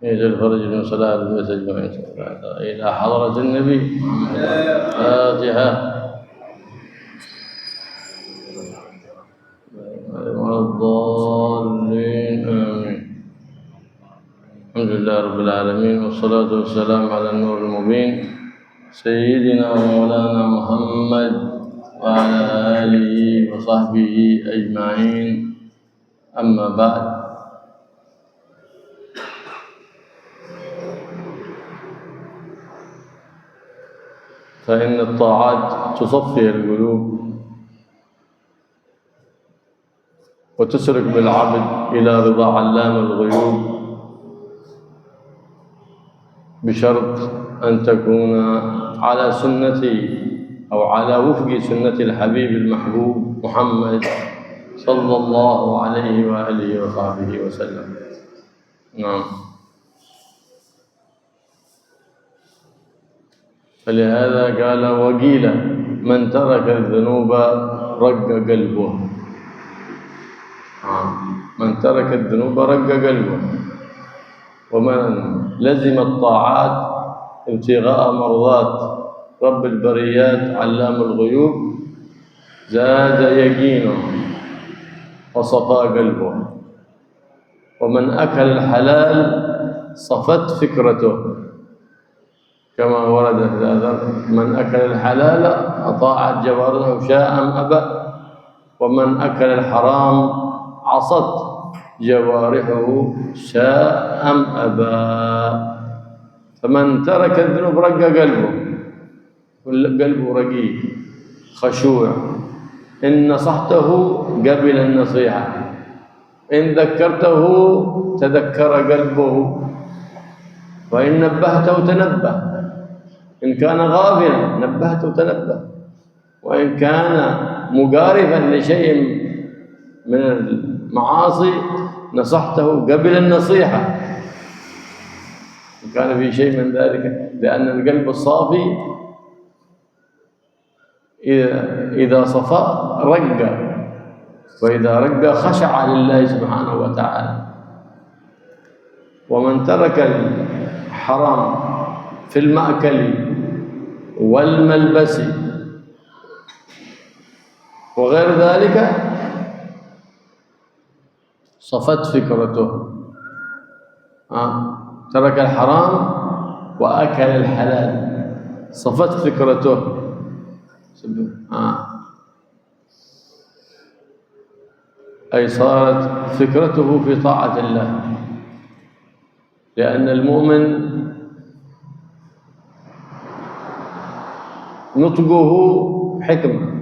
يجعل فرج من صلاة البيت أجمعين إلى حضرة النبي فاتحة. الضالين آمين. الحمد لله رب العالمين، والصلاة والسلام على النور المبين سيدنا ومولانا محمد وعلى آله وصحبه أجمعين. أما بعد، فإن الطاعات تصفي القلوب وتسرك بالعبد إلى رضا علام الغيوب، بشرط أن تكون على سنتي أو على وفق سنة الحبيب المحبوب محمد صلى الله عليه وآله وصحبه وسلم. نعم. فلهذا قال: وقيل من ترك الذنوب رق قلبه. من ترك الذنوب رق قلبه، ومن لزم الطاعات ابتغاء مرضات رب البريات علام الغيوب زاد يقينه وصفى قلبه. ومن أكل الحلال صفت فكرته، كما ورد في الأثر: من أكل الحلال أطاعت جوارحه شاء أم أبى، ومن أكل الحرام عصت جوارحه شاء أم أبى. فمن ترك الذنوب رق قلبه، قلبه رقيق خشوع. إن نصحته قبل النصيحة، إن ذكرته تذكر قلبه، وإن نبهته تنبه. إن كان غافلا نبهته تنبه، وإن كان مقارفا لشيء من المعاصي نصحته قبل النصيحة، إن كان في شيء من ذلك. لأن القلب الصافي إذا صفى رق، وإذا رق خشع لله سبحانه وتعالى. ومن ترك الحرام في المأكل والملبس وغير ذلك صفت فكرته. ترك الحرام وأكل الحلال صفت فكرته. أي صارت فكرته في طاعة الله. لأن المؤمن نطقه حكمة،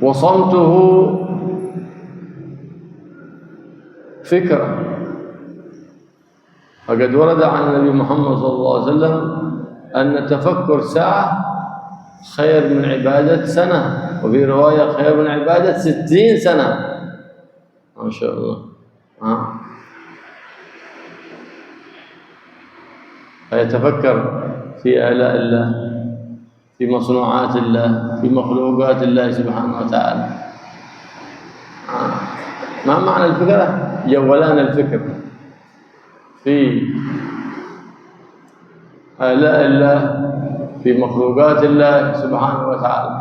وصمته فكرة. فقد ورد عن النبي محمد صلى الله عليه وسلم أن تفكر ساعة خير من عبادة سنة، وفي رواية خير من عبادة 60 سنة. ما شاء الله. فيتفكر في آلاء الله، في مصنوعات الله، في مخلوقات الله سبحانه وتعالى. ما معنى الفكرة؟ جولان الفكر في آلاء الله، في مخلوقات الله سبحانه وتعالى.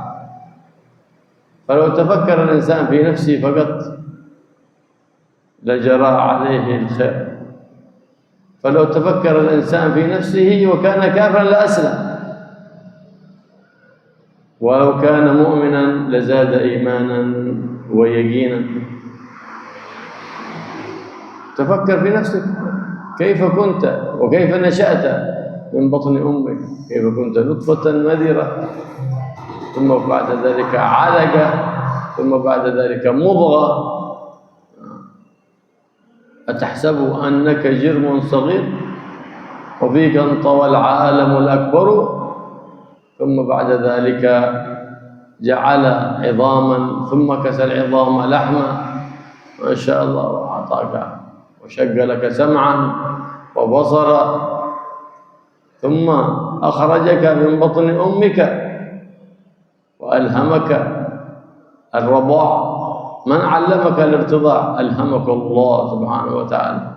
فلو تفكر الإنسان في نفسه فقط لجرى عليه الخير، فلو تفكر الإنسان في نفسه وكان كافرا لأسلم، ولو كان مؤمنا لزاد إيمانا ويقينا. تفكر في نفسك كيف كنت وكيف نشأت من بطن أمك، كيف كنت نطفة مذرة، ثم بعد ذلك علقة، ثم بعد ذلك مضغة. أتحسب أنك جرم صغير وفيك انطوى العالم الأكبر، ثم بعد ذلك جعل عظاما ثم كسى العظام لحما، ما شاء الله، وأعطاك وشق لك سمعا وبصرا، ثم أخرجك من بطن أمك وألهمك الرضاع. من علمك الارتضاع؟ ألهمك الله سبحانه وتعالى.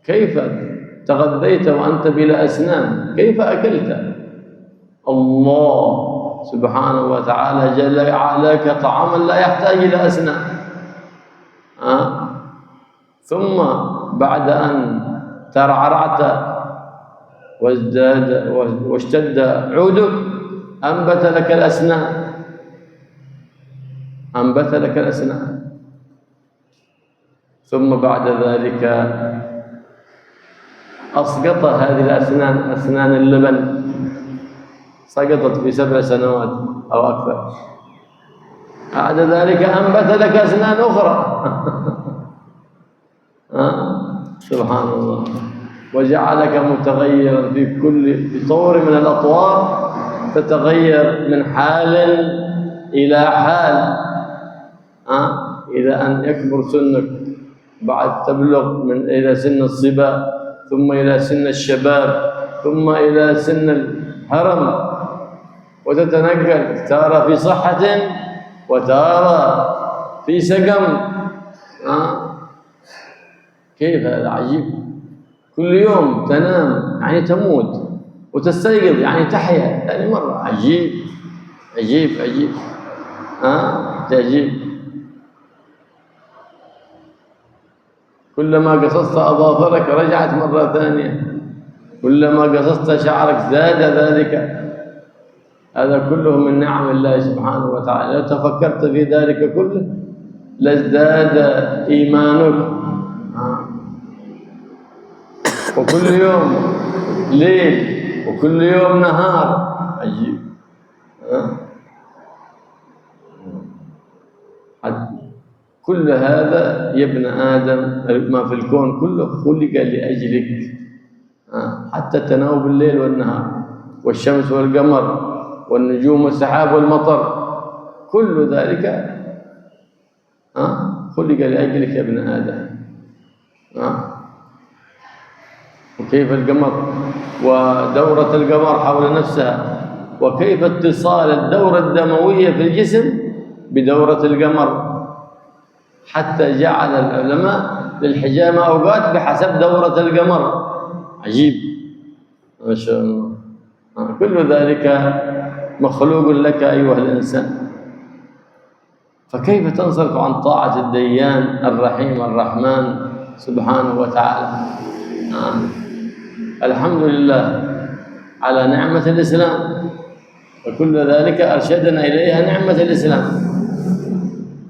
كيف تغذيت وأنت بلا أسنان؟ كيف أكلت؟ الله سبحانه وتعالى جل وعلا طعاما لا يحتاج إلى أسنان. ثم بعد أن ترعرعت واشتد عودك أنبت لك الأسنان، أنبت لك الأسنان. ثم بعد ذلك أسقط هذه الأسنان، أسنان اللبن سقطت في 7 سنوات أو أكثر. بعد ذلك أنبت لك أسنان أخرى. سبحان الله. وجعلك متغيرا في كل طور من الأطوار، تتغير من حال إلى حال إلى أن يكبر سنك، بعد تبلغ إلى سن الصبا، ثم إلى سن الشباب، ثم إلى سن الهرم، وتتنقل تارة في صحة وتارة في سقم. كيف هذا عجيب. كل يوم تنام يعني تموت، وتستيقظ يعني تحيا، يعني مرة عجيب عجيب عجيب. تعجيب. كلما قصصت أظافرك رجعت مرة ثانية، كلما قصصت شعرك زاد ذلك. هذا كله من نعم الله سبحانه وتعالى. لو تفكرت في ذلك كله لازداد إيمانك. وكل يوم ليل وكل يوم نهار. عجيب. كل هذا يا ابن آدم، ما في الكون كله خلق لأجلك. حتى التناوب الليل والنهار، والشمس والقمر والنجوم والسحاب والمطر، كل ذلك خلق لأجلك يا ابن آدم. وكيف القمر ودورة القمر حول نفسها، وكيف اتصال الدورة الدموية في الجسم بدورة القمر، حتى جعل العلماء للحجامة أوقات بحسب دورة القمر. عجيب ما شاء الله. كل ذلك مخلوق لك أيها الإنسان. فكيف تنصرف عن طاعة الديان الرحيم الرحمن سبحانه وتعالى؟ الحمد لله على نعمة الإسلام، وكل ذلك أرشدنا إليها نعمة الإسلام،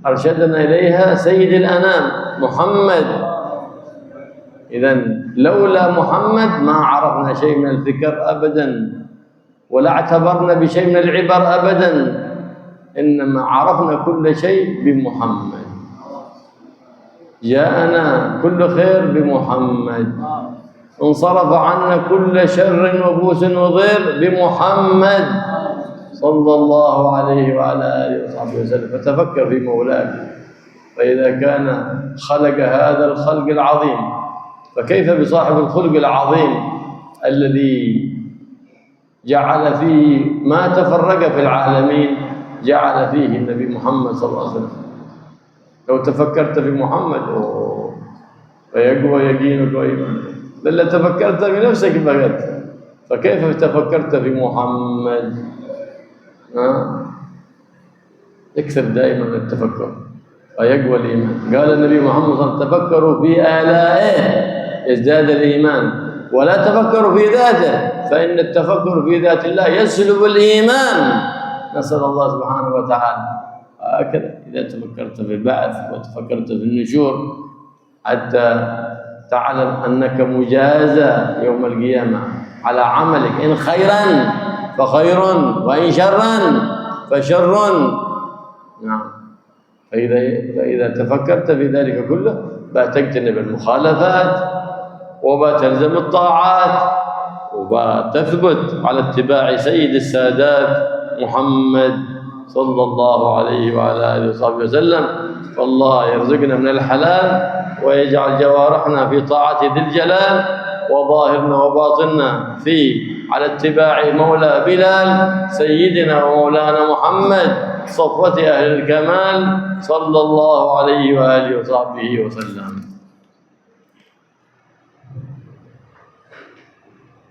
أرشدنا إليها سيد الأنام محمد. إذن لولا محمد ما عرفنا شيء من الفكر أبدا، ولا اعتبرنا بشيء من العبر أبدا، إنما عرفنا كل شيء بمحمد. جاءنا كل خير بمحمد، انصرف عنا كل شر وبوس وضير بمحمد صلى الله عليه وعلى آله وصحبه وسلم. فتفكر في مولاك، فإذا كان خلق هذا الخلق العظيم، فكيف بصاحب الخلق العظيم الذي جعل فيه ما تفرق في العالمين، جعل فيه النبي محمد صلى الله عليه وسلم. لو تفكرت في محمد فيقوى يقينك وإيمانك، بل تفكرت في نفسك فقط، فكيف تفكرت في محمد؟ اكثر دائما التفكر فيقوى الإيمان. قال النبي محمد صلى الله عليه وسلم: تفكروا في آلائه يزداد الإيمان، ولا تفكروا في ذاته، فإن التفكر في ذات الله يسلب الإيمان. نسأل الله سبحانه وتعالى. هكذا إذا تفكرت في البعث وتفكرت في النشور، حتى تعلم أنك مجازى يوم القيامة على عملك، إن خيرا فخير وإن شرا فشر. نعم. فإذا تفكرت في ذلك كله بتجتنب المخالفات، وبتلزم الطاعات، وبتثبت على اتباع سيد السادات محمد صلى الله عليه وعلى آله وصحبه وسلم. فالله يرزقنا من الحلال، ويجعل جوارحنا في طاعة ذي الجلال، وظاهرنا وباطننا في على اتباع مولى بلال سيدنا ومولانا محمد صفوة أهل الكمال صلى الله عليه وآله وصحبه وسلم.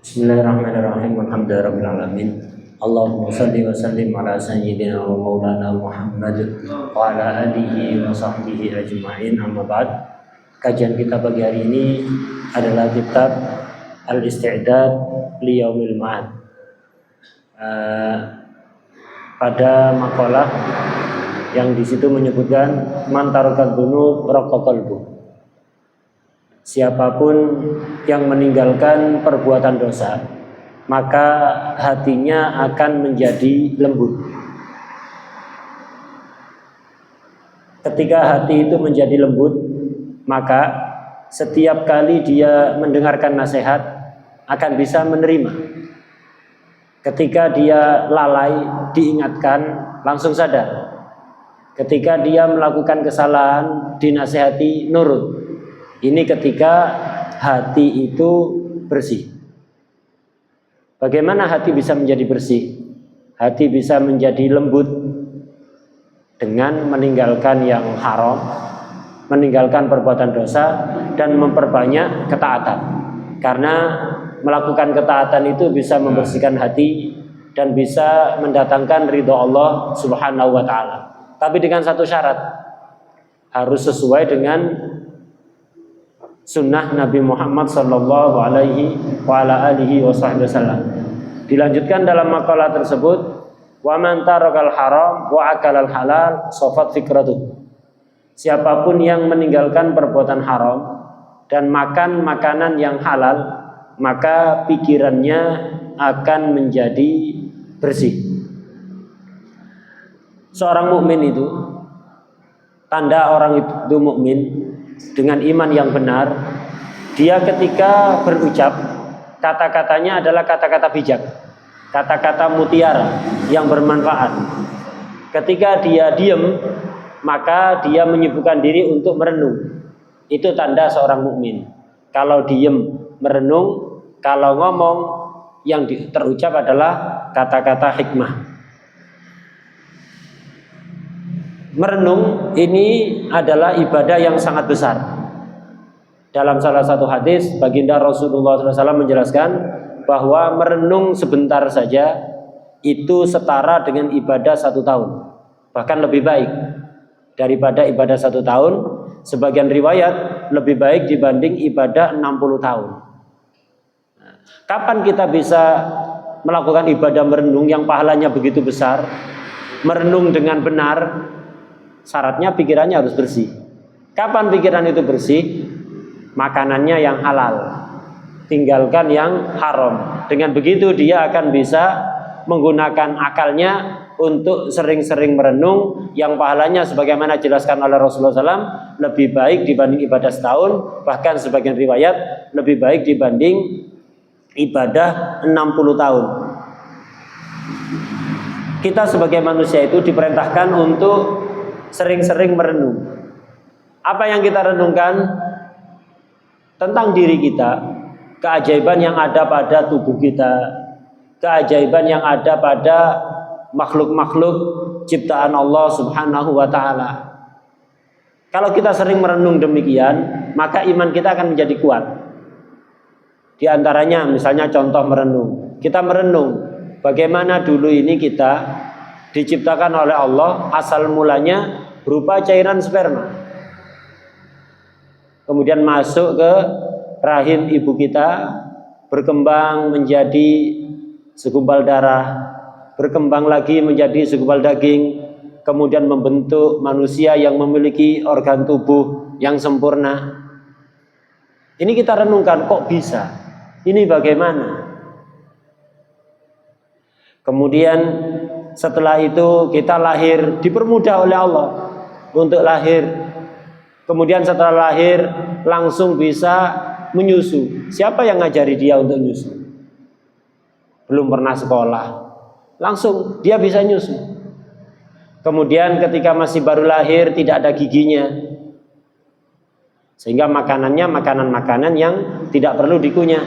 Bismillahirrahmanirrahim. Alhamdulillahirabbil alamin. Allahumma shalli wa sallim ala sayyidina wa maulana Muhammad wa ala alihi wa sahbihi ajma'in. Amma ba'd. Kajian kita pagi hari ini adalah kitab Al-Isti'dad li Yaumil Ma'ad. Pada makalah yang di situ menyebutkan man taraka dzunub raqa qalbu. Siapapun yang meninggalkan perbuatan dosa, maka hatinya akan menjadi lembut. Ketika hati itu menjadi lembut, maka setiap kali dia mendengarkan nasihat akan bisa menerima. Ketika dia lalai diingatkan langsung sadar. Ketika dia melakukan kesalahan dinasihati nurut. Ini ketika hati itu bersih. Bagaimana hati bisa menjadi bersih? Hati bisa menjadi lembut dengan meninggalkan yang haram, meninggalkan perbuatan dosa, dan memperbanyak ketaatan. Karena melakukan ketaatan itu bisa membersihkan hati dan bisa mendatangkan ridho Allah Subhanahu wa ta'ala. Tapi dengan satu syarat, harus sesuai dengan sunnah Nabi Muhammad sallallahu alaihi wa ala alihi wasallam. Dilanjutkan dalam makalah tersebut, wa man tarakal haram wa akalal halal safat fikratuh. Siapapun yang meninggalkan perbuatan haram dan makan makanan yang halal, maka pikirannya akan menjadi bersih. Seorang mukmin itu, tanda orang itu mukmin dengan iman yang benar, dia ketika berucap, kata-katanya adalah kata-kata bijak, kata-kata mutiara yang bermanfaat. Ketika dia diam, maka dia menyibukkan diri untuk merenung. Itu tanda seorang mukmin. Kalau diam merenung, kalau ngomong yang terucap adalah kata-kata hikmah. Merenung ini adalah ibadah yang sangat besar. Dalam salah satu hadis, baginda Rasulullah SAW menjelaskan bahwa merenung sebentar saja itu setara dengan ibadah 1 tahun, bahkan lebih baik daripada ibadah 1 tahun. Sebagian riwayat lebih baik dibanding ibadah 60 tahun. Kapan kita bisa melakukan ibadah merenung yang pahalanya begitu besar? Merenung dengan benar, syaratnya pikirannya harus bersih. Kapan pikiran itu bersih? Makanannya yang halal, tinggalkan yang haram. Dengan begitu dia akan bisa menggunakan akalnya untuk sering-sering merenung yang pahalanya sebagaimana dijelaskan oleh Rasulullah SAW lebih baik dibanding ibadah setahun, bahkan sebagian riwayat lebih baik dibanding ibadah 60 tahun. Kita sebagai manusia itu diperintahkan untuk sering-sering merenung. Apa yang kita renungkan? Tentang diri kita, keajaiban yang ada pada tubuh kita, keajaiban yang ada pada makhluk-makhluk ciptaan Allah Subhanahu wa ta'ala. Kalau kita sering merenung demikian, maka iman kita akan menjadi kuat. Di antaranya misalnya contoh merenung. Kita merenung bagaimana dulu ini kita diciptakan oleh Allah, asal mulanya berupa cairan sperma. Kemudian masuk ke rahim ibu kita, berkembang menjadi segumpal darah, berkembang lagi menjadi segumpal daging, kemudian membentuk manusia yang memiliki organ tubuh yang sempurna. Ini kita renungkan, kok bisa? Ini bagaimana? Kemudian setelah itu kita lahir, dipermudah oleh Allah untuk lahir. Kemudian setelah lahir langsung bisa menyusu. Siapa yang ngajari dia untuk nyusu? Belum pernah sekolah, langsung dia bisa nyusu. Kemudian ketika masih baru lahir tidak ada giginya, sehingga makanannya makanan-makanan yang tidak perlu dikunyah.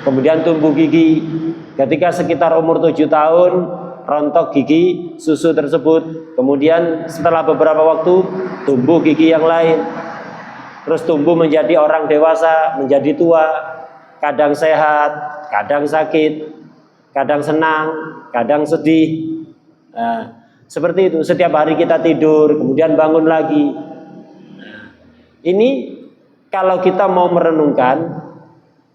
kemudian tumbuh gigi. Ketika sekitar umur 7 tahun, rontok gigi susu tersebut. Kemudian setelah beberapa waktu, tumbuh gigi yang lain. Terus tumbuh menjadi orang dewasa, menjadi tua, kadang sehat, kadang sakit, kadang senang, kadang sedih. Nah, seperti itu. Setiap hari kita tidur, kemudian bangun lagi. Nah, ini kalau kita mau merenungkan,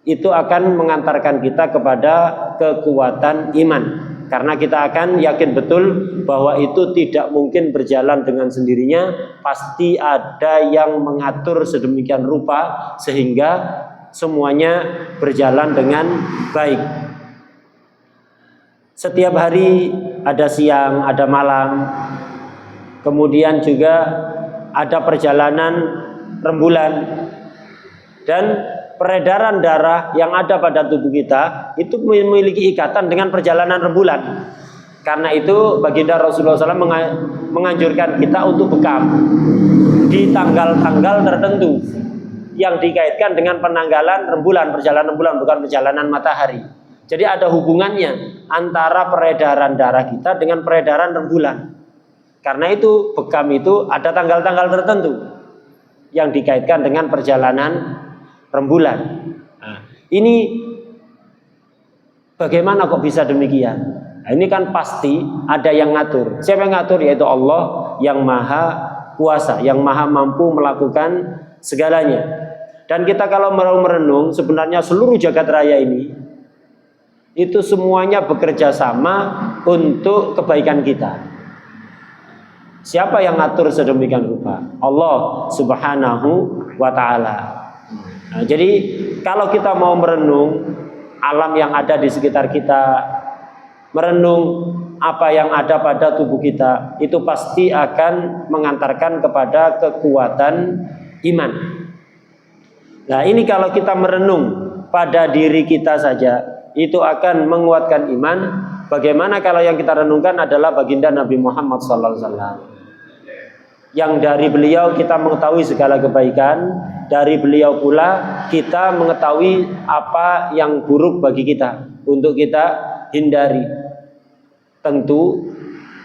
itu akan mengantarkan kita kepada kekuatan iman. Karena kita akan yakin betul bahwa itu tidak mungkin berjalan dengan sendirinya. Pasti ada yang mengatur sedemikian rupa sehingga semuanya berjalan dengan baik. Setiap hari ada siang, ada malam. Kemudian juga ada perjalanan rembulan. Dan peredaran darah yang ada pada tubuh kita itu memiliki ikatan dengan perjalanan rembulan. Karena itu baginda Rasulullah SAW menganjurkan kita untuk bekam di tanggal-tanggal tertentu yang dikaitkan dengan penanggalan rembulan, perjalanan rembulan, bukan perjalanan matahari. Jadi ada hubungannya antara peredaran darah kita dengan peredaran rembulan. Karena itu bekam itu ada tanggal-tanggal tertentu yang dikaitkan dengan perjalanan rembulan. Nah, ini bagaimana kok bisa demikian? Nah, ini kan pasti ada yang ngatur. Siapa yang ngatur? Yaitu Allah yang maha kuasa, yang maha mampu melakukan segalanya. Dan kita kalau mau merenung, sebenarnya seluruh jagat raya ini itu semuanya bekerja sama untuk kebaikan kita. Siapa yang ngatur sedemikian rupa? Allah Subhanahu wa ta'ala. Nah, jadi kalau kita mau merenung alam yang ada di sekitar kita, merenung apa yang ada pada tubuh kita, itu pasti akan mengantarkan kepada kekuatan iman. Nah, ini kalau kita merenung pada diri kita saja, itu akan menguatkan iman. Bagaimana kalau yang kita renungkan adalah baginda Nabi Muhammad SAW, yang dari beliau kita mengetahui segala kebaikan, dari beliau pula kita mengetahui apa yang buruk bagi kita untuk kita hindari. Tentu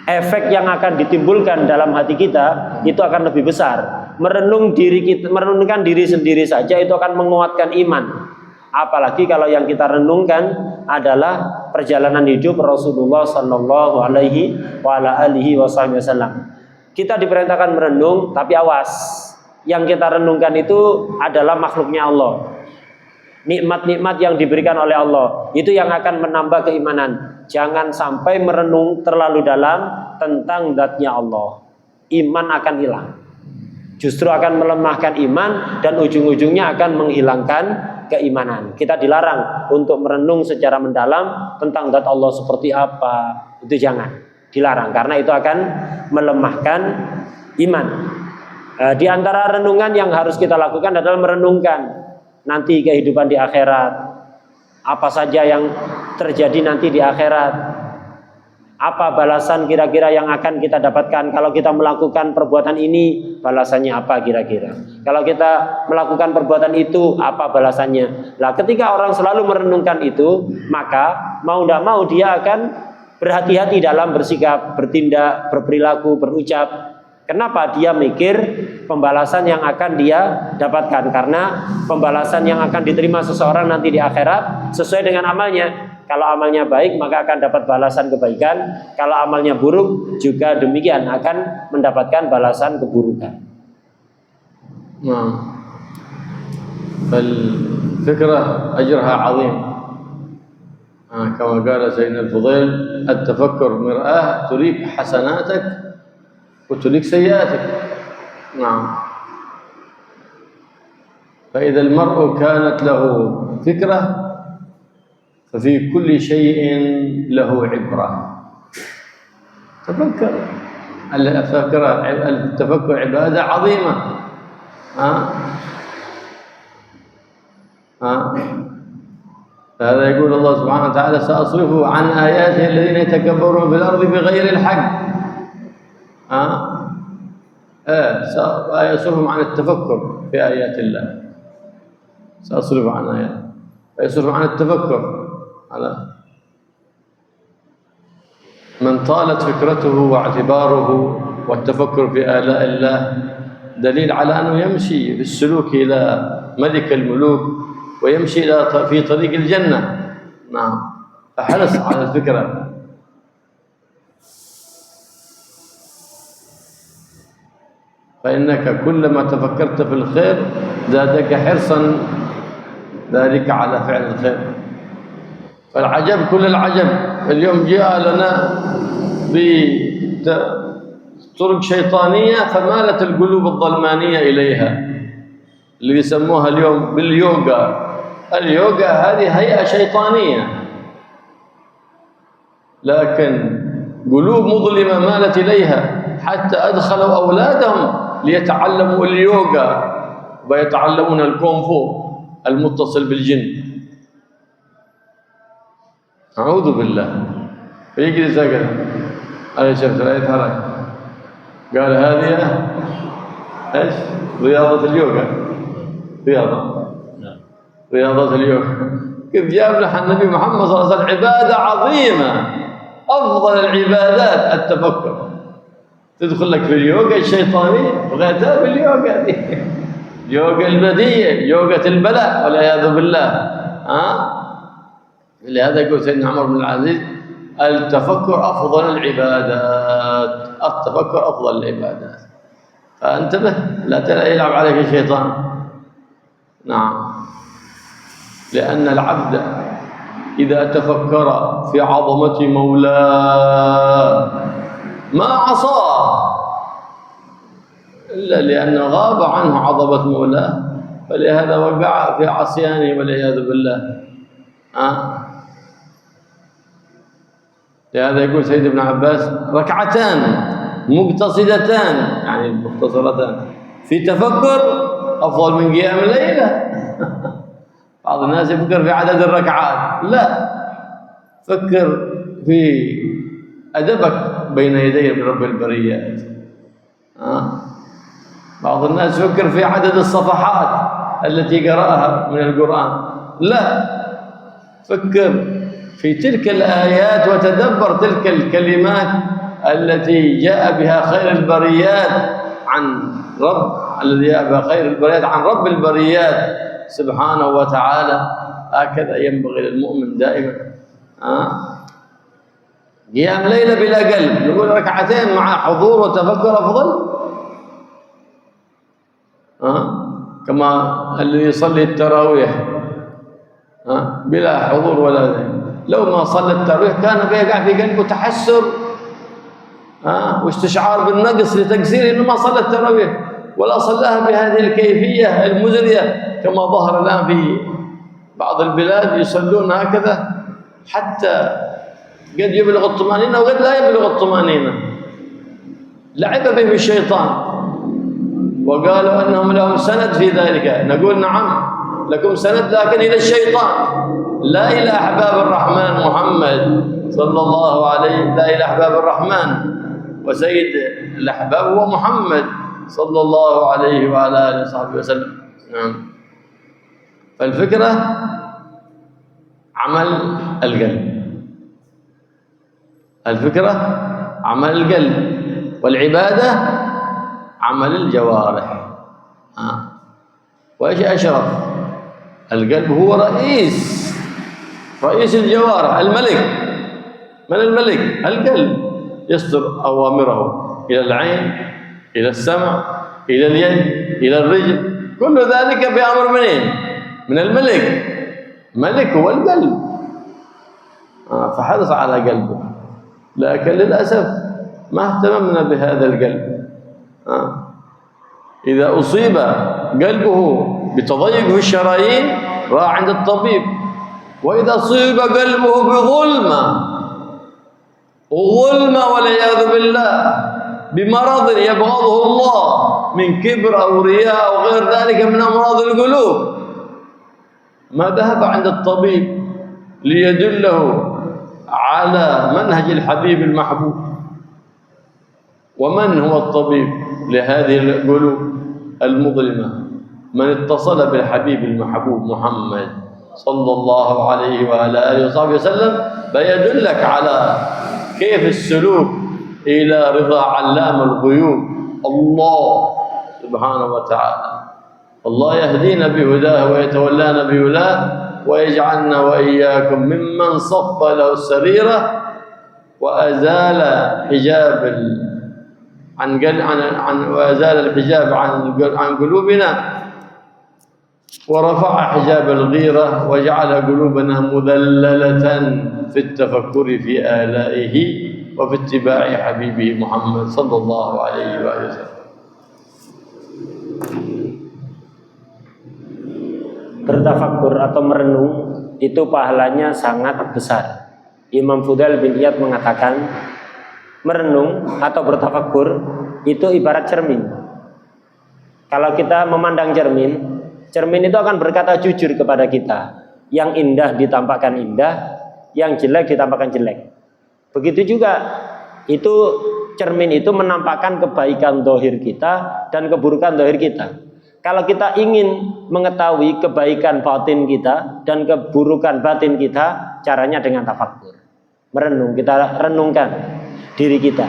efek yang akan ditimbulkan dalam hati kita itu akan lebih besar. Merenungkan diri sendiri saja itu akan menguatkan iman. Apalagi kalau yang kita renungkan adalah perjalanan hidup Rasulullah Sallallahu Alaihi Wasallam. Kita diperintahkan merenung, tapi awas. Yang kita renungkan itu adalah makhluknya Allah. Nikmat-nikmat yang diberikan oleh Allah, itu yang akan menambah keimanan. Jangan sampai merenung terlalu dalam tentang zatnya Allah. Iman akan hilang. Justru akan melemahkan iman dan ujung-ujungnya akan menghilangkan keimanan. Kita dilarang untuk merenung secara mendalam tentang zat Allah seperti apa. Itu jangan. Dilarang karena itu akan melemahkan iman. Di antara renungan yang harus kita lakukan adalah merenungkan nanti kehidupan di akhirat. Apa saja yang terjadi nanti di akhirat? Apa balasan kira-kira yang akan kita dapatkan kalau kita melakukan perbuatan ini? Balasannya apa kira-kira? Kalau kita melakukan perbuatan itu, apa balasannya? Nah, ketika orang selalu merenungkan itu, maka mau tidak mau dia akan berhati-hati dalam bersikap, bertindak, berperilaku, berucap. Kenapa? Dia mikir pembalasan yang akan dia dapatkan. Karena pembalasan yang akan diterima seseorang nanti di akhirat sesuai dengan amalnya. Kalau amalnya baik maka akan dapat balasan kebaikan. Kalau amalnya buruk juga demikian, akan mendapatkan balasan keburukan. Nah, فالفكرة أجرها عظيم. كما قال سيدنا الفضيل: التفكر مرآة تريك حسناتك وتريك سيئاتك. نعم. فإذا المرء كانت له فكرة ففي كل شيء له عبرة. تفكر. التفكر عبادة عظيمة. فهذا يقول الله سبحانه وتعالى: سأصرف عن آياته الذين يتكبرون في الأرض بغير الحق. سأصرفهم عن التفكر في آيات الله. سأصرف عن آيات. فيصرف عن التفكر. على من طالت فكرته واعتباره والتفكر في آلاء الله دليل على أنه يمشي في السلوك إلى ملك الملوك ويمشي في طريق الجنة. نعم، فحرص على الفكرة. فإنك كلما تفكرت في الخير زادك حرصا ذلك على فعل الخير. فالعجب كل العجب اليوم جاء لنا بطرق شيطانية فمالت القلوب الظلمانية إليها، اللي يسموها اليوم باليوغا. اليوغا هذه هيئة شيطانية، لكن قلوب مظلمة مالت إليها حتى أدخلوا أولادهم ليتعلموا اليوغا ويتعلمون الكونفو المتصل بالجن. أعوذ بالله. فيجلس هكذا، أنا شفت رأيت هذا قال هذه إيش؟ رياضة اليوغا. رياضة اليوغا. كيف جاب لها النبي محمد صلى الله عليه وسلم عبادة عظيمة، أفضل العبادات التفكر. تدخل لك في اليوغا الشيطانية وغيتها باليوغا دي يوغا البدية، يوغا البلاء والعياذ بالله. لهذا يقول سيدنا عمر بن العزيز التفكر أفضل العبادات، التفكر أفضل العبادات. فانتبه لا يلعب عليك الشيطان. نعم، لأن العبد إذا تفكر في عظمة مولاه ما عصاه إلا لأنه غاب عنه عظمة مولاه، فلهذا وقع في عصيانه والعياذ بالله. لهذا يقول سيد ابن عباس ركعتان مقتصدتان يعني مختصرتان في تفكر أفضل من قيام الليلة. بعض الناس يفكر في عدد الركعات، لا، فكر في أدبك بين يدي رب البريات. بعض الناس يفكر في عدد الصفحات التي قرأها من القرآن، لا، فكر في تلك الآيات وتدبر تلك الكلمات التي جاء بها خير البريات عن رب، الذي جاء بها خير البريات عن رب البريات سبحانه وتعالى. هكذا ينبغي للمؤمن دائما. قيام ليلة بلا قلب، نقول ركعتين مع حضور وتفكر أفضل. كما اللي يصلي التراويح بلا حضور ولا ذلك، لو ما صلى التراويح كان بيقع في قلبه تحسر واستشعار بالنقص لتقصير انه ما صلى التراويح ولا صلاها بهذه الكيفيه المزريه، كما ظهر الان في بعض البلاد يصلون هكذا حتى قد يبلغ الطمأنينة وقد لا يبلغ الطمأنينة. لعب بهم الشيطان وقالوا أنهم لهم سند في ذلك. نقول نعم لكم سند، لكن إلى الشيطان لا إلى أحباب الرحمن محمد صلى الله عليه، لا إلى أحباب الرحمن، وسيد الأحباب هو محمد صلى الله عليه وعلى آله وصحبه وسلم. فالفكرة عمل القلب، الفكرة عمل القلب، والعبادة عمل الجوارح. وإيش أشرف؟ القلب هو رئيس الجوارح. الملك، من الملك؟ القلب، يصدر أوامره إلى العين، إلى السمع، إلى اليد، إلى الرجل، كل ذلك بأمر منين؟ من الملك. ملك هو القلب. فحرص على قلبه، لكن للأسف ما اهتممنا بهذا القلب. إذا أصيب قلبه بتضيق في الشرايين راح عند الطبيب، وإذا أصيب قلبه بظلمة والعياذ بالله، بمرض يبغضه الله من كبر أو رياء أو غير ذلك من أمراض القلوب، ما ذهب عند الطبيب ليدله على منهج الحبيب المحبوب. ومن هو الطبيب لهذه القلوب المظلمة؟ من اتصل بالحبيب المحبوب محمد صلى الله عليه وعلى آله وصحبه وسلم بيدلك على كيف السلوك إلى رضا علام الغيوب الله سبحانه وتعالى. الله يهدينا بهداه ويتولانا بولاه ويجعلنا وإياكم ممن صف له السريرة وأزال حجاب وأزال الحجاب عن قلوبنا ورفع حجاب الغيرة وجعل قلوبنا مذللة في التفكر في آلائه وفي اتباع حبيبه محمد صلى الله عليه وآله وسلم. Bertafakur atau merenung itu pahalanya sangat besar. Imam Fudail bin Iyad mengatakan merenung atau bertafakur itu ibarat cermin. Kalau kita memandang cermin itu akan berkata jujur kepada kita. Yang indah ditampakkan indah, yang jelek ditampakkan jelek. Begitu juga itu cermin itu menampakkan kebaikan zahir kita dan keburukan zahir kita. Kalau kita ingin mengetahui kebaikan batin kita dan keburukan batin kita, caranya dengan tafakur. Merenung, kita renungkan diri kita.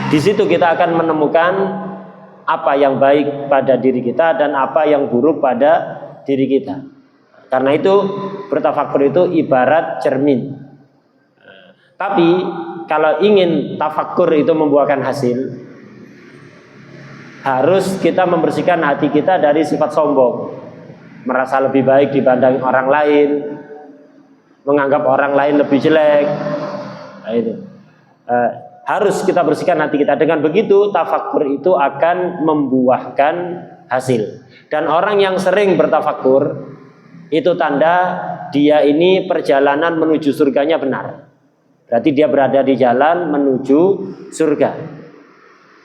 Di situ kita akan menemukan apa yang baik pada diri kita dan apa yang buruk pada diri kita. Karena itu bertafakur itu ibarat cermin. Tapi kalau ingin tafakur itu membuahkan hasil, harus kita membersihkan hati kita dari sifat sombong, merasa lebih baik dibanding orang lain, menganggap orang lain lebih jelek. Nah, itu harus kita bersihkan hati kita. Dengan begitu tafakur itu akan membuahkan hasil. Dan orang yang sering bertafakur itu tanda dia ini perjalanan menuju surganya benar. Berarti dia berada di jalan menuju surga.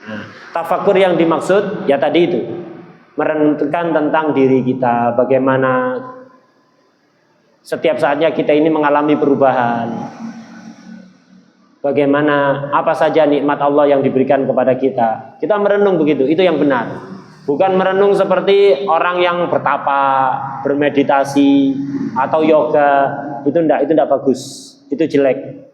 Nah, tafakur yang dimaksud ya tadi itu, merenungkan tentang diri kita, bagaimana setiap saatnya kita ini mengalami perubahan, bagaimana apa saja nikmat Allah yang diberikan kepada kita. Kita merenung begitu, itu yang benar. Bukan merenung seperti orang yang bertapa, bermeditasi atau yoga. Itu enggak bagus, itu jelek.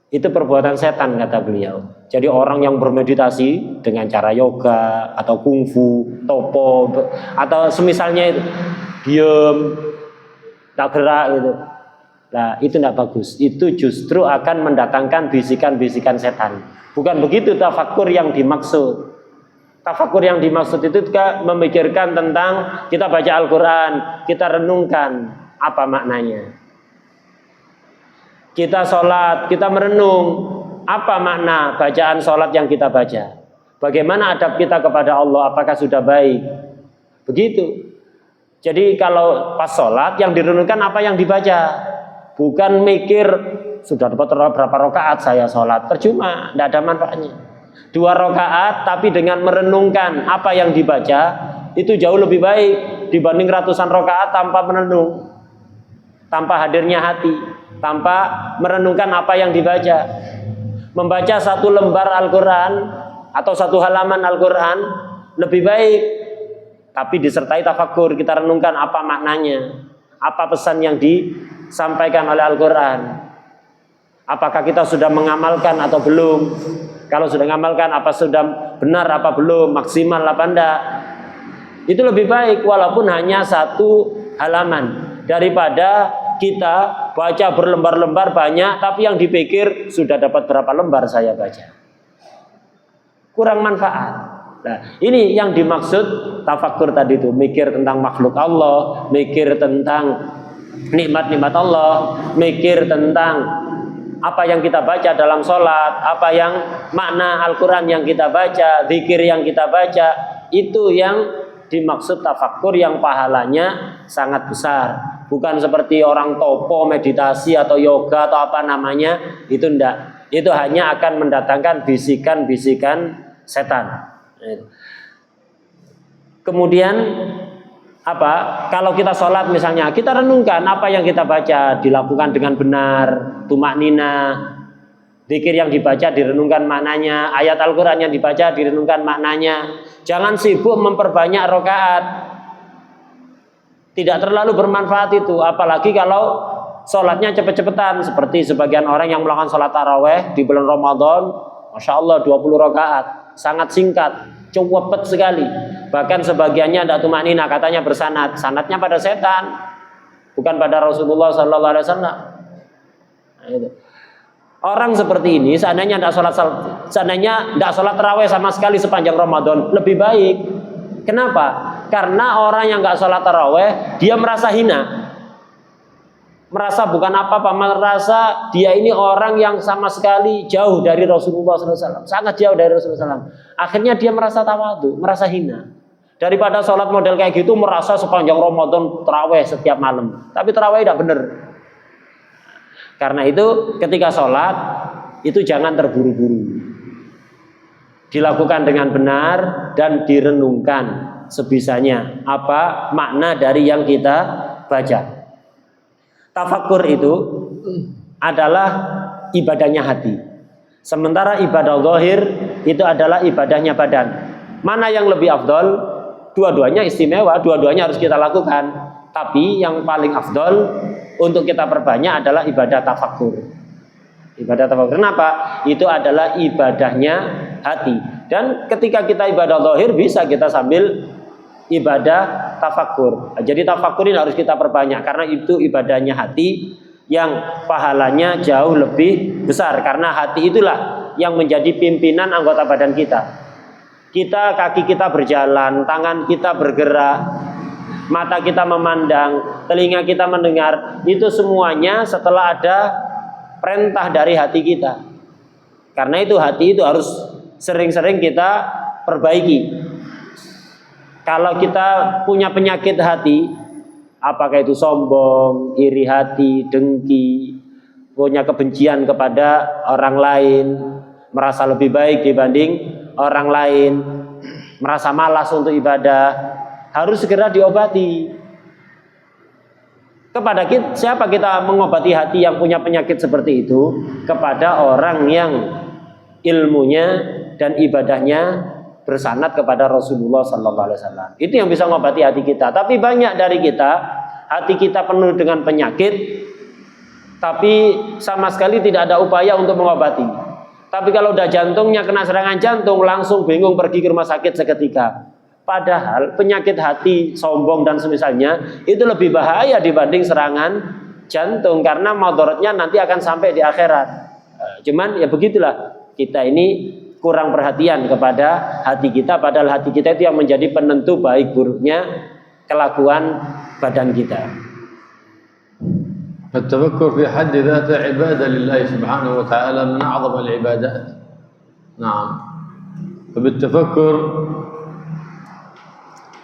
Itu perbuatan setan kata beliau. Jadi orang yang bermeditasi dengan cara yoga atau kungfu, topo atau semisalnya itu diam, tak gerak gitu. Nah, itu tidak bagus. Itu justru akan mendatangkan bisikan-bisikan setan. Bukan begitu tafakur yang dimaksud. Tafakur yang dimaksud itu juga memikirkan tentang kita baca Al-Quran, kita renungkan apa maknanya. Kita sholat, kita merenung apa makna bacaan sholat yang kita baca. Bagaimana adab kita kepada Allah, apakah sudah baik. Begitu. Jadi kalau pas sholat yang direnungkan apa yang dibaca. Bukan mikir sudah dapat berapa rakaat saya sholat. Percuma, tidak ada manfaatnya. 2 rakaat tapi dengan merenungkan apa yang dibaca itu jauh lebih baik dibanding ratusan rakaat tanpa merenung, tanpa hadirnya hati, tanpa merenungkan apa yang dibaca. Membaca 1 lembar Al-Quran atau 1 halaman Al-Quran lebih baik, tapi disertai tafakur, kita renungkan apa maknanya, apa pesan yang disampaikan oleh Al-Quran. Apakah kita sudah mengamalkan atau belum? Kalau sudah mengamalkan, apa sudah benar apa belum, maksimal apa enggak? Itu lebih baik walaupun hanya 1 halaman daripada kita baca berlembar-lembar banyak tapi yang dipikir sudah dapat berapa lembar saya baca. Kurang manfaat. Nah, ini yang dimaksud tafakur tadi itu, mikir tentang makhluk Allah, mikir tentang nikmat-nikmat Allah, mikir tentang apa yang kita baca dalam sholat, apa yang makna Al-Quran yang kita baca, zikir yang kita baca, itu yang dimaksud tafakur yang pahalanya sangat besar. Bukan seperti orang topo, meditasi atau yoga atau apa namanya, itu enggak. Itu hanya akan mendatangkan bisikan-bisikan setan. Kemudian apa? Kalau kita sholat misalnya, kita renungkan apa yang kita baca dilakukan dengan benar, tumaknina, zikir yang dibaca direnungkan maknanya, ayat Al-Quran yang dibaca direnungkan maknanya. Jangan sibuk memperbanyak rakaat. Tidak terlalu bermanfaat itu, apalagi kalau sholatnya cepet-cepetan seperti sebagian orang yang melakukan sholat taraweh di bulan Ramadan, Masya Allah 20 rakaat, sangat singkat, cepet sekali. Bahkan sebagiannya tidak tumanina, katanya bersanad, sanadnya pada setan, bukan pada Rasulullah Sallallahu Alaihi Wasallam. Nah, itu. Orang seperti ini seandainya tidak sholat taraweh sama sekali sepanjang Ramadan, lebih baik. Kenapa? Karena orang yang nggak sholat taraweh, dia merasa hina, merasa bukan apa-apa, merasa dia ini orang yang sama sekali jauh dari Rasulullah SAW, sangat jauh dari Rasulullah SAW. Akhirnya dia merasa tawadhu, merasa hina. Daripada sholat model kayak gitu, merasa sepanjang Ramadan taraweh setiap malam, tapi taraweh tidak benar. Karena itu ketika sholat itu jangan terburu-buru, dilakukan dengan benar dan direnungkan sebisanya apa makna dari yang kita baca. Tafakkur itu adalah ibadahnya hati, sementara ibadah zahir itu adalah ibadahnya badan. Mana yang lebih afdol? Dua-duanya istimewa, dua-duanya harus kita lakukan, tapi yang paling afdol untuk kita perbanyak adalah ibadah tafakkur. Ibadah tafakkur. Kenapa? Itu adalah ibadahnya hati. Dan ketika kita ibadah zahir bisa kita sambil ibadah tafakkur. Jadi tafakkur ini harus kita perbanyak karena itu ibadahnya hati yang pahalanya jauh lebih besar, karena hati itulah yang menjadi pimpinan anggota badan kita. Kaki kita berjalan, tangan kita bergerak, mata kita memandang, telinga kita mendengar, itu semuanya setelah ada perintah dari hati kita. Karena itu hati itu harus sering-sering kita perbaiki. Kalau kita punya penyakit hati, apakah itu sombong, iri hati, dengki, punya kebencian kepada orang lain, merasa lebih baik dibanding orang lain, merasa malas untuk ibadah, harus segera diobati. Kepada siapa kita mengobati hati yang punya penyakit seperti itu? Kepada orang yang ilmunya dan ibadahnya bersanad kepada Rasulullah Sallallahu Alaihi Wasallam. Itu yang bisa mengobati hati kita. Tapi banyak dari kita, hati kita penuh dengan penyakit, tapi sama sekali tidak ada upaya untuk mengobati. Tapi kalau udah jantungnya kena serangan jantung, langsung bingung pergi ke rumah sakit seketika. Padahal penyakit hati, sombong dan semisalnya itu lebih bahaya dibanding serangan jantung, karena madaratnya nanti akan sampai di akhirat. Cuman ya begitulah, kita ini kurang perhatian kepada hati kita, padahal hati kita itu yang menjadi penentu baik buruknya kelakuan badan kita. التفكر في حد ذاته عبادة لله سبحانه وتعالى من أعظم العبادات. نعم. فبالتفكر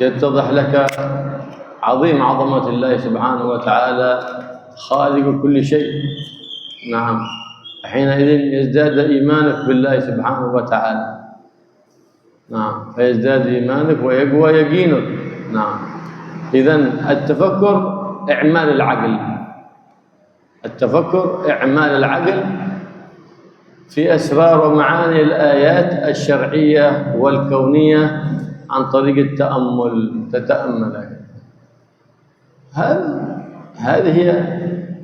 يتضح لك عظيم عظمة الله سبحانه وتعالى خالق كل شيء. نعم. حينئذ يزداد إيمانك بالله سبحانه وتعالى. نعم. فيزداد إيمانك ويقوى يقينك. نعم. إذن التفكر إعمال العقل. التفكر إعمال العقل في أسرار ومعاني الآيات الشرعية والكونية عن طريق التأمل. تتأمل.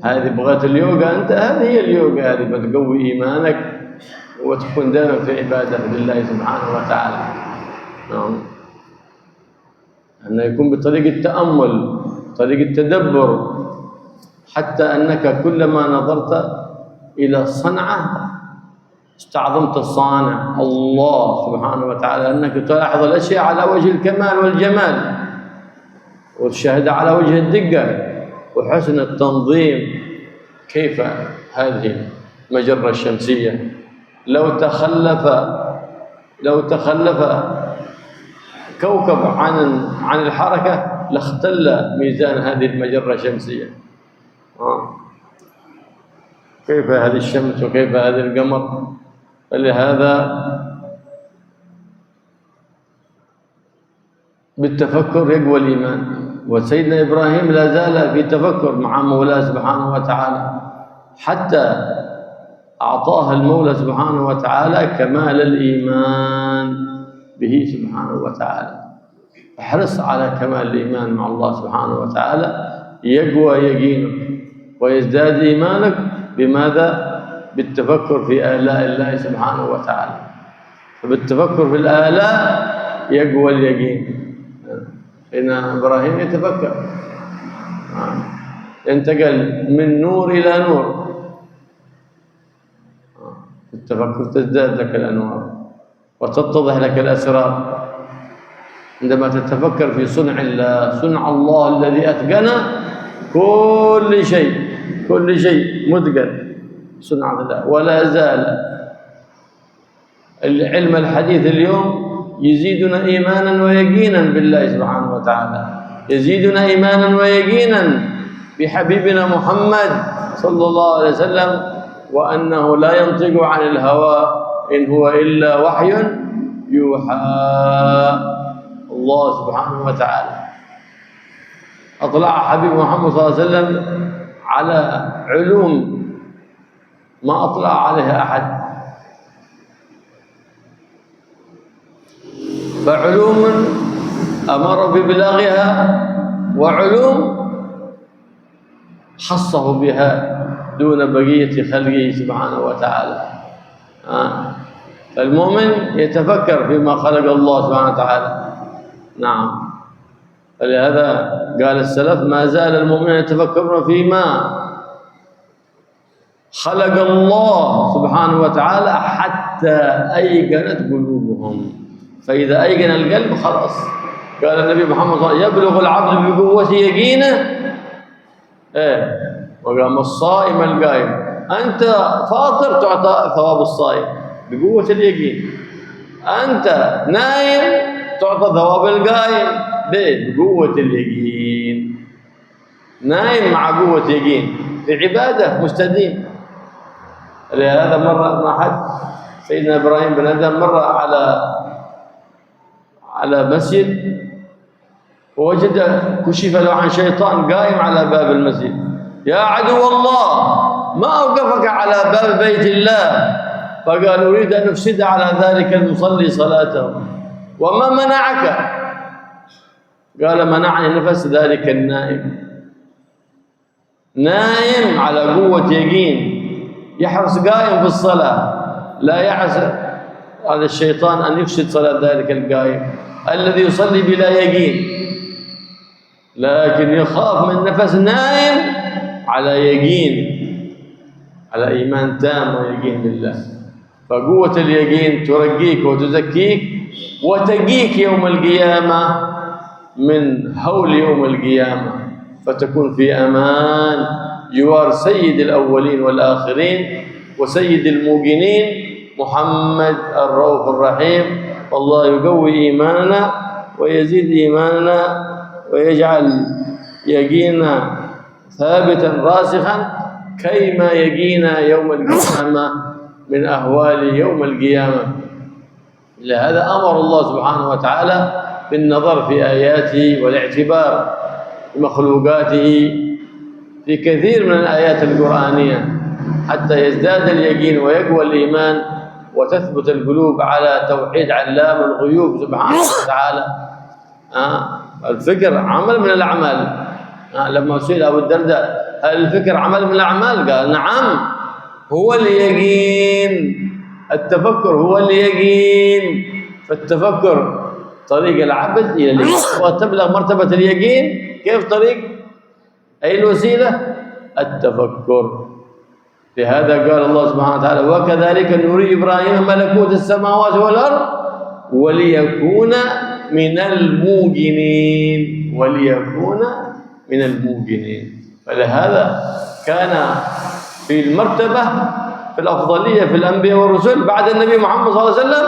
هذه بغيت اليوغا. أنت هذه هي اليوغا، هذه بتقوي إيمانك وتكون دائما في عبادة لله سبحانه وتعالى. نعم. أنه يكون بطريق التأمل، طريق التدبر، حتى أنك كلما نظرت إلى صنعة استعظمت الصانع الله سبحانه وتعالى، أنك تلاحظ الأشياء على وجه الكمال والجمال، وتشاهد على وجه الدقة وحسن التنظيم. كيف هذه المجرة الشمسية لو تخلف كوكب عن الحركة لاختل ميزان هذه المجرة الشمسية. كيف هذه الشمس وكيف هذا القمر؟ فلهذا بالتفكر يقوى الإيمان. وسيدنا إبراهيم لا زال في تفكر مع مولاه سبحانه وتعالى حتى أعطاه المولى سبحانه وتعالى كمال الإيمان به سبحانه وتعالى. احرص على كمال الإيمان مع الله سبحانه وتعالى، يقوى يقينك ويزداد إيمانك. بماذا؟ بالتفكر في آلاء الله سبحانه وتعالى. فبالتفكر في الآلاء يقوى اليقين. إن إبراهيم يتفكر، ينتقل من نور إلى نور. التفكر تزداد لك الأنوار وتتضح لك الأسرار. عندما تتفكر في صنع الله، صنع الله الذي أتقن كل شيء متقن، صنع الله. ولا زال العلم الحديث اليوم يزيدنا إيمانا ويقينا بالله سبحانه وتعالى، يزيدنا إيمانا ويقينا بحبيبنا محمد صلى الله عليه وسلم، وأنه لا ينطق عن الهوى إن هو إلا وحي يوحى. الله سبحانه وتعالى أطلع حبيب محمد صلى الله عليه وسلم على علوم ما أطلع عليها أحد، فعلوم أمر ببلاغها، وعلوم خصه بها دون بقية خلقه سبحانه وتعالى. فالمؤمن يتفكر فيما خلق الله سبحانه وتعالى. نعم، فلهذا قال السلف: ما زال المؤمن يتفكرون فيما خلق الله سبحانه وتعالى حتى أيقنت قلوبهم. فإذا أيقن القلب خلاص. قال النبي محمد صلى الله عليه وسلم: يبلغ العبد بقوة يقينه وقام الصائم القائم. أنت فاطر تعطى ثواب الصائم بقوة اليقين، أنت نايم تعطى ثواب القائم بقوة اليقين. نايم مع قوة يقين في عبادة مستديم. لهذا مرة ما حد سيدنا إبراهيم بن أدهم مر على مسجد، ووجد كشف له عن شيطان قائم على باب المسجد: يا عدو الله، ما أوقفك على باب بيت الله؟ فقال: أريد أن أفسد على ذلك المصلي صلاته. وما منعك؟ قال: منعني نفس ذلك النائم. نائم على قوة يقين، يحرص قائم في الصلاة، لا يحرص على الشيطان أن يفسد صلاة ذلك القائم الذي يصلي بلا يقين، لكن يخاف من نفس نائم على يقين، على إيمان تام ويقين بالله. فقوة اليقين ترقيك وتزكيك وتقيك يوم القيامة من هول يوم القيامة، فتكون في أمان جوار سيد الأولين والآخرين وسيد الموقنين محمد الرؤوف الرحيم. والله يقوي إيماننا ويزيد إيماننا ويجعل يقينا ثابتا راسخا كيما يقينا يوم القيامة من أهوال يوم القيامة. لهذا أمر الله سبحانه وتعالى بالنظر في آياته والاعتبار بمخلوقاته في كثير من الآيات القرآنية حتى يزداد اليقين ويقوى الإيمان وتثبت القلوب على توحيد علام الغيوب سبحانه وتعالى. الفكر عمل من الأعمال. لما سئل أبو الدرداء: هل الفكر عمل من الأعمال؟ قال: نعم، هو اليقين. التفكر هو اليقين. فالتفكر طريق العبد إلى اليقين، وتبلغ مرتبة اليقين. كيف طريق؟ أي الوسيلة؟ التفكر. لهذا قال الله سبحانه وتعالى: وكذلك نري إبراهيم ملكوت السماوات والأرض وليكون من الموقنين. وليكون من الموقنين. فلهذا كان في المرتبة في الأفضلية في الأنبياء والرسل بعد النبي محمد صلى الله عليه وسلم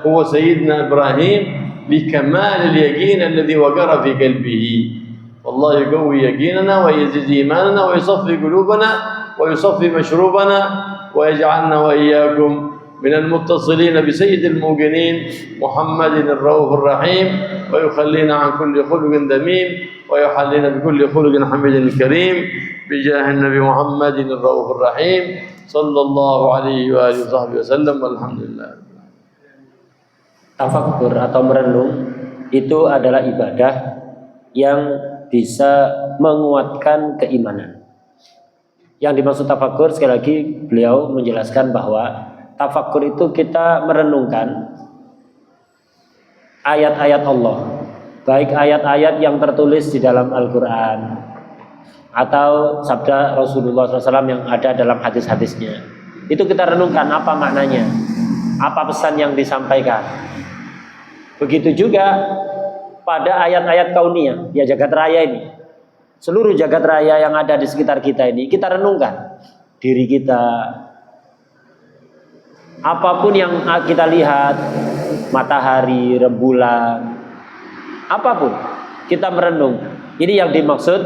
هو سيدنا إبراهيم لكمال اليقين الذي وقر في قلبه. والله يقوي يقيننا ويزيد إيماننا ويصفي قلوبنا ويصفي مشروبنا ويجعلنا وإياكم من المتصلين بسيد الموقنين محمد الرؤوف الرحيم، ويخلينا عن كل خلق ذميم ويحلينا بكل خلق حميد كريم بجاه النبي محمد الرؤوف الرحيم صلى الله عليه وآله وصحبه وسلم. والحمد لله. Tafakkur atau merenung itu adalah ibadah yang bisa menguatkan keimanan. Yang dimaksud tafakur, sekali lagi beliau menjelaskan bahwa tafakur itu kita merenungkan ayat-ayat Allah, baik ayat-ayat yang tertulis di dalam Al-Quran atau sabda Rasulullah SAW yang ada dalam hadis-hadisnya. Itu kita renungkan apa maknanya, apa pesan yang disampaikan. Begitu juga pada ayat-ayat kauniyah, ya jagat raya ini, seluruh jagat raya yang ada di sekitar kita ini, kita renungkan diri kita, apapun yang kita lihat, matahari, rembulan, apapun, kita merenung. Ini yang dimaksud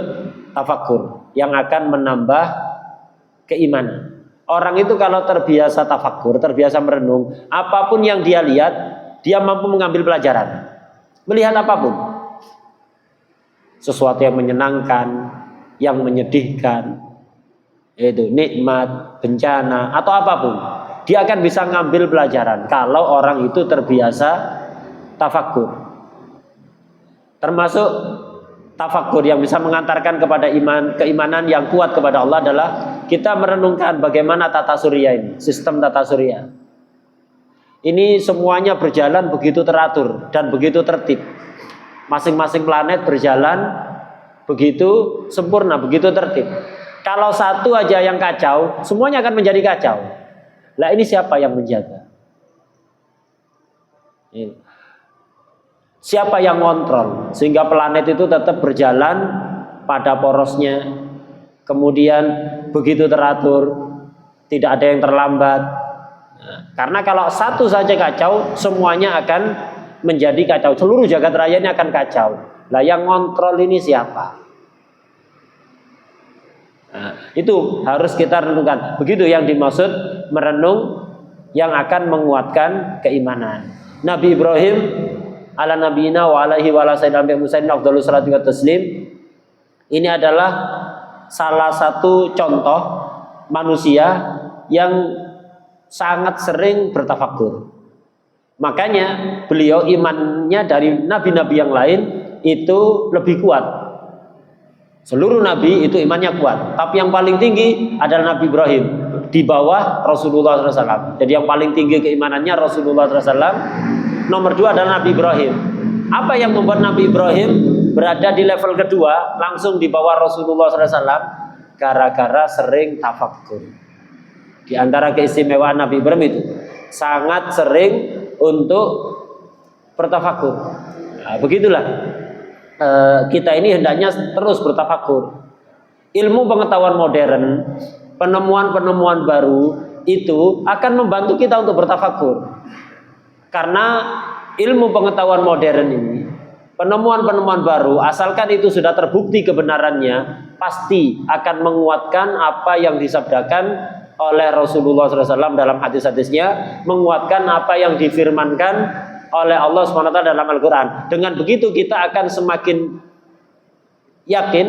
tafakur, yang akan menambah keimanan. Orang itu kalau terbiasa tafakur, terbiasa merenung, apapun yang dia lihat, dia mampu mengambil pelajaran. Melihat apapun, sesuatu yang menyenangkan, yang menyedihkan, itu nikmat, bencana, atau apapun, dia akan bisa ngambil pelajaran kalau orang itu terbiasa tafakur. Termasuk tafakur yang bisa mengantarkan kepada keimanan yang kuat kepada Allah adalah kita merenungkan bagaimana tata surya ini, sistem tata surya. Ini semuanya berjalan begitu teratur dan begitu tertib. Masing-masing planet berjalan begitu sempurna, begitu tertib. Kalau satu aja yang kacau, semuanya akan menjadi kacau. Lah ini siapa yang menjaga? Siapa yang ngontrol sehingga planet itu tetap berjalan pada porosnya, kemudian begitu teratur, tidak ada yang terlambat. Karena kalau satu saja kacau, semuanya akan menjadi kacau. Seluruh jagat raya ini akan kacau. Lah yang ngontrol ini siapa? Nah, itu harus kita renungkan. Begitu yang dimaksud merenung yang akan menguatkan keimanan. Nabi Ibrahim ala nabiyina wa alaihi wa ala sayyidina Musa afdhalus salatu wa taslim. Ini adalah salah satu contoh manusia yang sangat sering bertafakur. Makanya beliau imannya dari nabi-nabi yang lain itu lebih kuat. Seluruh nabi itu imannya kuat, tapi yang paling tinggi adalah Nabi Ibrahim, di bawah Rasulullah SAW. Jadi yang paling tinggi keimanannya Rasulullah SAW. Nomor 2 adalah Nabi Ibrahim. Apa yang membuat Nabi Ibrahim berada di level kedua, langsung di bawah Rasulullah SAW? Gara-gara sering tafakur. Di antara keistimewaan Nabi Ibrahim itu sangat sering untuk bertafakur. Nah, begitulah kita ini hendaknya terus bertafakur. Ilmu pengetahuan modern, penemuan-penemuan baru itu akan membantu kita untuk bertafakur. Karena ilmu pengetahuan modern ini, penemuan-penemuan baru, asalkan itu sudah terbukti kebenarannya, pasti akan menguatkan apa yang disabdakan oleh Rasulullah SAW dalam hadis-hadisnya, menguatkan apa yang difirmankan oleh Allah SWT dalam Al-Quran. Dengan begitu kita akan semakin yakin,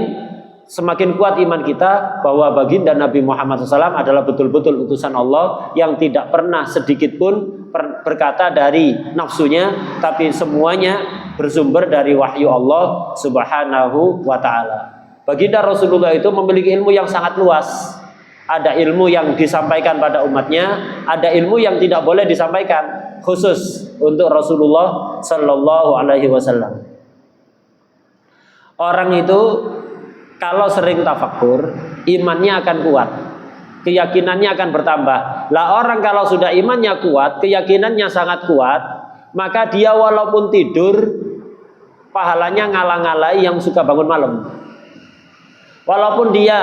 semakin kuat iman kita bahwa baginda Nabi Muhammad SAW adalah betul-betul utusan Allah yang tidak pernah sedikit pun berkata dari nafsunya, tapi semuanya bersumber dari wahyu Allah Subhanahu wa ta'ala. Baginda Rasulullah itu memiliki ilmu yang sangat luas. Ada ilmu yang disampaikan pada umatnya, ada ilmu yang tidak boleh disampaikan, khusus untuk Rasulullah Sallallahu Alaihi Wasallam. Orang itu kalau sering tafakur, imannya akan kuat, keyakinannya akan bertambah. Lah orang kalau sudah imannya kuat, keyakinannya sangat kuat, maka dia walaupun tidur, pahalanya ngalah-ngalahi yang suka bangun malam. Walaupun dia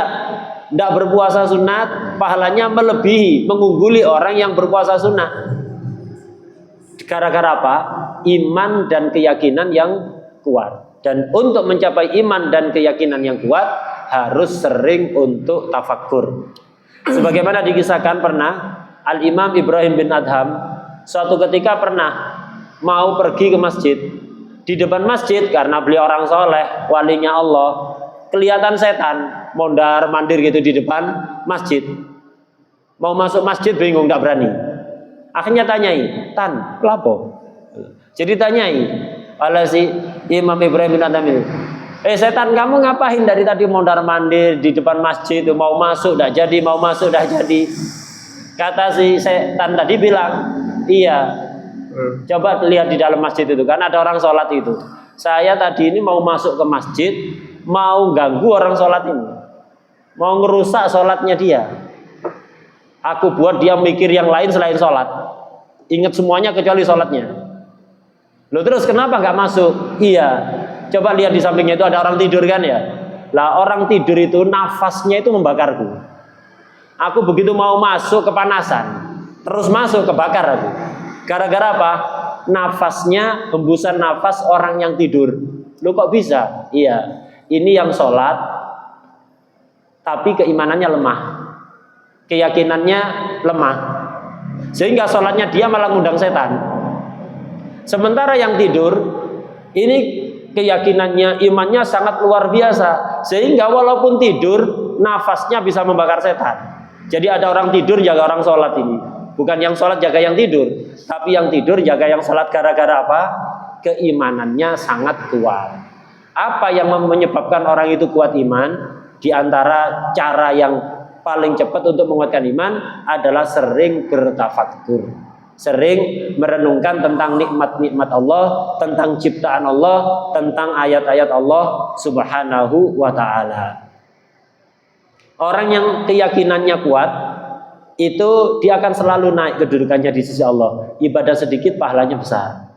tidak berpuasa sunat, pahalanya melebihi, mengungguli orang yang berpuasa sunat. Gara-gara apa? Iman dan keyakinan yang kuat. Dan untuk mencapai iman dan keyakinan yang kuat, harus sering untuk tafakur. Sebagaimana dikisahkan pernah, Al-Imam Ibrahim bin Adham suatu ketika pernah mau pergi ke masjid. Di depan masjid, karena beliau orang soleh, walinya Allah, kelihatan setan mondar mandir gitu di depan masjid. Mau masuk masjid bingung, tidak berani. Akhirnya tanyai, Tan, lapo? Jadi tanyai, oleh si Imam Ibrahim bin Adham itu. Setan, kamu ngapain dari tadi mondar mandir di depan masjid itu, mau masuk dah jadi, mau masuk dah jadi. Kata si setan tadi bilang, iya, coba lihat di dalam masjid itu kan ada orang sholat itu. Saya tadi ini mau masuk ke masjid, mau ganggu orang sholat ini, mau ngerusak sholatnya dia. Aku buat dia mikir yang lain selain sholat, ingat semuanya kecuali sholatnya. Loh terus kenapa nggak masuk? Iya, coba lihat di sampingnya itu ada orang tidur kan ya. Lah orang tidur itu nafasnya itu membakarku. Aku begitu mau masuk kepanasan, terus masuk kebakar aku. Gara-gara apa? Nafasnya, hembusan nafas orang yang tidur. Loh kok bisa? Iya, ini yang sholat tapi keimanannya lemah, keyakinannya lemah, sehingga sholatnya dia malah ngundang setan. Sementara yang tidur ini keyakinannya, imannya sangat luar biasa, sehingga walaupun tidur nafasnya bisa membakar setan. Jadi ada orang tidur jaga orang sholat ini, bukan yang sholat jaga yang tidur, tapi yang tidur jaga yang sholat. Gara-gara apa? Keimanannya sangat kuat. Apa yang menyebabkan orang itu kuat iman? Di antara cara yang paling cepat untuk menguatkan iman adalah sering bertafakkur, sering merenungkan tentang nikmat-nikmat Allah, tentang ciptaan Allah, tentang ayat-ayat Allah Subhanahu wa ta'ala. Orang yang keyakinannya kuat itu dia akan selalu naik kedudukannya di sisi Allah. Ibadah sedikit pahalanya besar.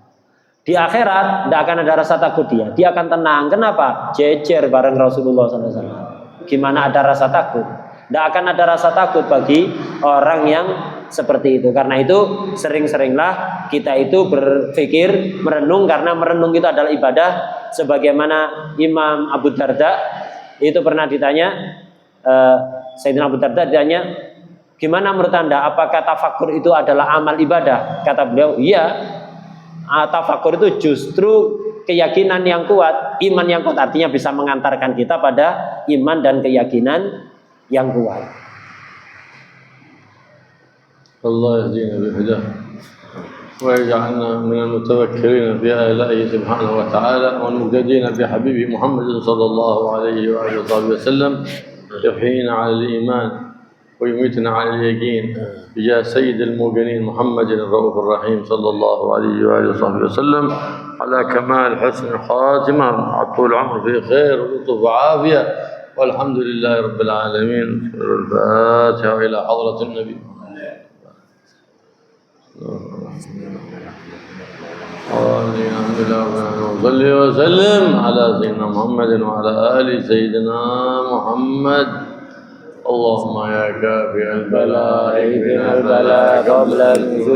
Di akhirat tidak akan ada rasa takut dia akan tenang. Kenapa? Jejer bareng Rasulullah SAW. Gimana ada rasa takut? Tidak akan ada rasa takut bagi orang yang seperti itu. Karena itu sering-seringlah kita itu berpikir, merenung, karena merenung itu adalah ibadah. Sebagaimana Imam Abu Darda itu pernah ditanya, Sayyidina Abu Darda ditanya, gimana menurut Anda, apakah tafakur itu adalah amal ibadah? Kata beliau, iya, tafakur itu justru keyakinan yang kuat, iman yang kuat, artinya bisa mengantarkan kita pada iman dan keyakinan yang kuat. Allah yahdina bihudah wa yaj'alna minal mutawakkirin fi ala'ihi subhanahu wa ta'ala wa muqtadina bi habibi Muhammad sallallahu alaihi wa alihi wa sallam, yuhyina 'ala al-iman wa yumitna 'ala al-yaqin ya sayyidil mu'minin Muhammadin ar-raufur rahim sallallahu alaihi wa alihi wa sallam ala kamal husn al-khatimah wa tul 'umr fi khair wa lutf wa 'afiyah walhamdulillahi rabbil alamin. Al-Fatiha ila hadratin nabi. الحمد لله وصلي وسلم على سيدنا محمد وعلى آل سيدنا محمد. اللهم يا كافي البلاء اكفنا البلاء قبل النزول.